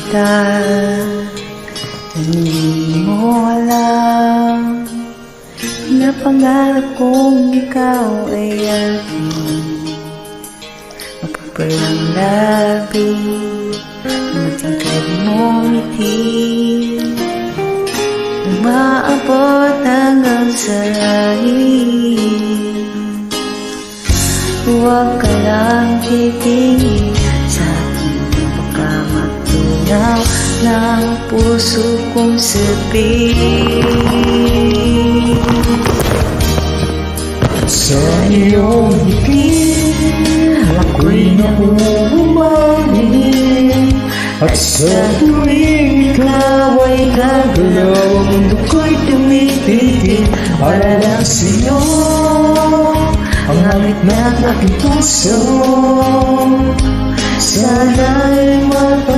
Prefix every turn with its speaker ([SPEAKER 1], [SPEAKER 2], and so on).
[SPEAKER 1] kita, hindi mo alam. Pinapangarap kong ikaw ay aking magpapalang labi, matingkad mong ngiti, umaabot hanggang sa langit. Huwag ka lang titingin sa akin, baka matunaw ng puso kong sabihin.
[SPEAKER 2] Sa iyong ngiti, ako'y nahuhumaling, at sa tuwing ikaw ay gagalaw, ang mundo ko'y tumitigil para lang sa'yo. Ang halik ng aking puso, sana'y